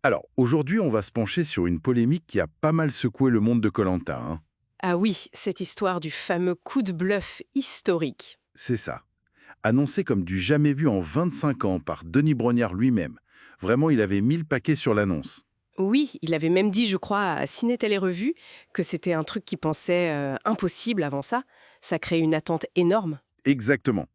Alors, aujourd'hui, on va se pencher sur une polémique qui a pas mal secoué le monde de koh. Ah oui, cette histoire du fameux coup de bluff historique. C'est ça. Annoncé comme du jamais vu en 25 ans par Denis Brognard lui-même. Vraiment, il avait mis le paquet sur l'annonce. Oui, il avait même dit, je crois, à Ciné Télé Revue que c'était un truc qu'il pensait impossible avant ça. Ça crée une attente énorme. Exactement.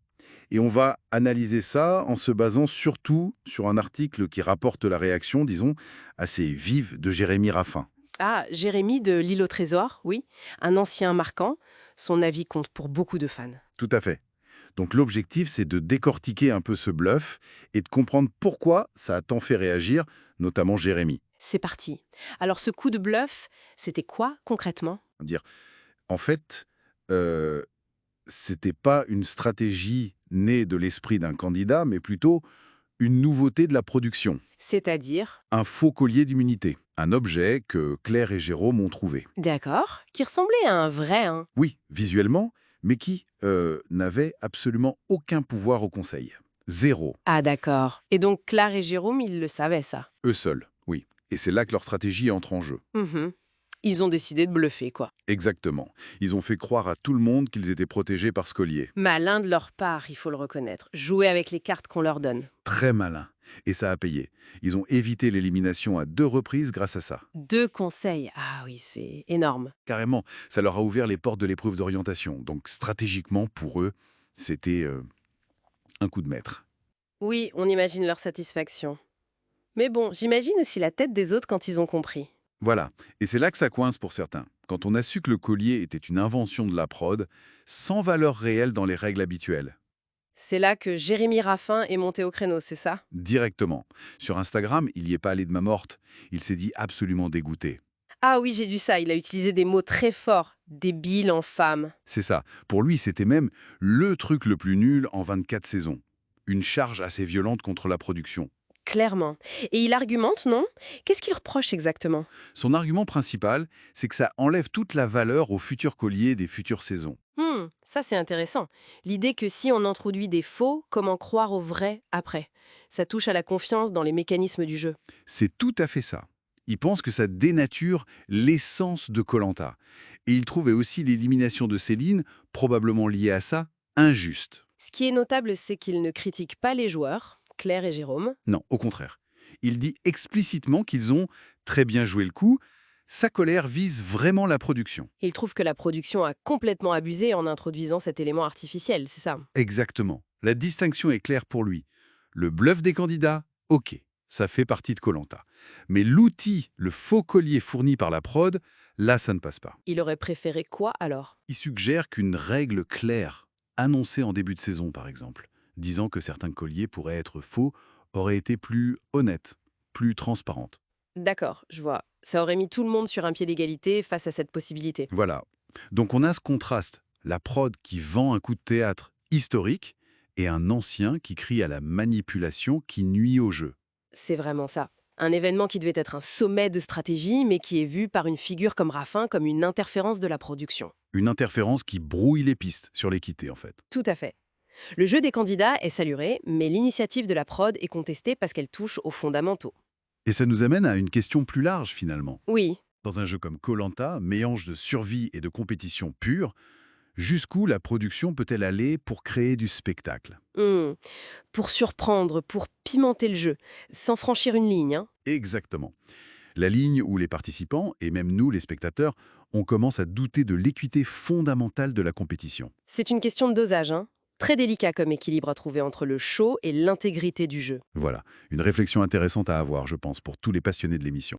Et on va analyser ça en se basant surtout sur un article qui rapporte la réaction, disons, assez vive de Jérémy Raffin. Ah, Jérémy de L'île au trésor, oui, un ancien marquant. Son avis compte pour beaucoup de fans. Tout à fait. Donc l'objectif, c'est de décortiquer un peu ce bluff et de comprendre pourquoi ça a tant fait réagir, notamment Jérémy. C'est parti. Alors ce coup de bluff, c'était quoi concrètement? Dire, en fait, euh, c'était pas une stratégie née de l'esprit d'un candidat, mais plutôt une nouveauté de la production. C'est-à-dire? Un faux collier d'immunité. Un objet que Claire et Jérôme ont trouvé. D'accord, qui ressemblait à un vrai, hein. Oui, visuellement, mais qui n'avait absolument aucun pouvoir au Conseil. Zéro. Ah d'accord. Et donc Claire et Jérôme, ils le savaient ça. Eux seuls, oui. Et c'est là que leur stratégie entre en jeu. Mhm. Ils ont décidé de bluffer, quoi. Exactement. Ils ont fait croire à tout le monde qu'ils étaient protégés par ce collier. Malin de leur part, il faut le reconnaître. Jouer avec les cartes qu'on leur donne. Très malin. Et ça a payé. Ils ont évité l'élimination à 2 reprises grâce à ça. 2 conseils. Ah oui, c'est énorme. Carrément, ça leur a ouvert les portes de l'épreuve d'orientation. Donc stratégiquement, pour eux, c'était un coup de maître. Oui, on imagine leur satisfaction. Mais bon, j'imagine aussi la tête des autres quand ils ont compris. Voilà. Et c'est là que ça coince pour certains. Quand on a su que le collier était une invention de la prod, sans valeur réelle dans les règles habituelles. C'est là que Jérémy Raffin est monté au créneau, c'est ça? Directement. Sur Instagram, il n'y est pas allé de main morte. Il s'est dit absolument dégoûté. Ah oui, j'ai vu ça, il a utilisé des mots très forts. Débile en femme. C'est ça. Pour lui, c'était même le truc le plus nul en 24 saisons. Une charge assez violente contre la production. Clairement. Et il argumente, non? Qu'est-ce qu'il reproche exactement? Son argument principal, c'est que ça enlève toute la valeur au futur collier des futures saisons. Ça c'est intéressant. L'idée que si on introduit des faux, comment croire au vrai après? Ça touche à la confiance dans les mécanismes du jeu. C'est tout à fait ça. Il pense que ça dénature l'essence de koh. Et il trouvait aussi l'élimination de Céline, probablement liée à ça, injuste. Ce qui est notable, c'est qu'il ne critique pas les joueurs, Claire et Jérôme. Non, au contraire. Il dit explicitement qu'ils ont très bien joué le coup. Sa colère vise vraiment la production. Il trouve que la production a complètement abusé en introduisant cet élément artificiel, c'est ça? Exactement. La distinction est claire pour lui. Le bluff des candidats, ok, ça fait partie de koh. Mais l'outil, le faux collier fourni par la prod, là, ça ne passe pas. Il aurait préféré quoi alors? Il suggère qu'une règle claire, annoncée en début de saison par exemple, disant que certains colliers pourraient être faux, aurait été plus honnête, plus transparente. D'accord, je vois. Ça aurait mis tout le monde sur un pied d'égalité face à cette possibilité. Voilà. Donc on a ce contraste, la prod qui vend un coup de théâtre historique et un ancien qui crie à la manipulation qui nuit au jeu. C'est vraiment ça. Un événement qui devait être un sommet de stratégie, mais qui est vu par une figure comme Raffin comme une interférence de la production. Une interférence qui brouille les pistes sur l'équité en fait. Tout à fait. Le jeu des candidats est salué, mais l'initiative de la prod est contestée parce qu'elle touche aux fondamentaux. Et ça nous amène à une question plus large finalement. Oui, Dans un jeu comme koh, mélange de survie et de compétition pure, jusqu'où la production peut-elle aller pour créer du spectacle? hmm, pour surprendre, pour pimenter le jeu, sans franchir une ligne, hein. Exactement. La ligne où les participants, et même nous les spectateurs, on commence à douter de l'équité fondamentale de la compétition. C'est une question de dosage, hein. Très délicat comme équilibre à trouver entre le show et l'intégrité du jeu. Voilà, une réflexion intéressante à avoir, je pense, pour tous les passionnés de l'émission.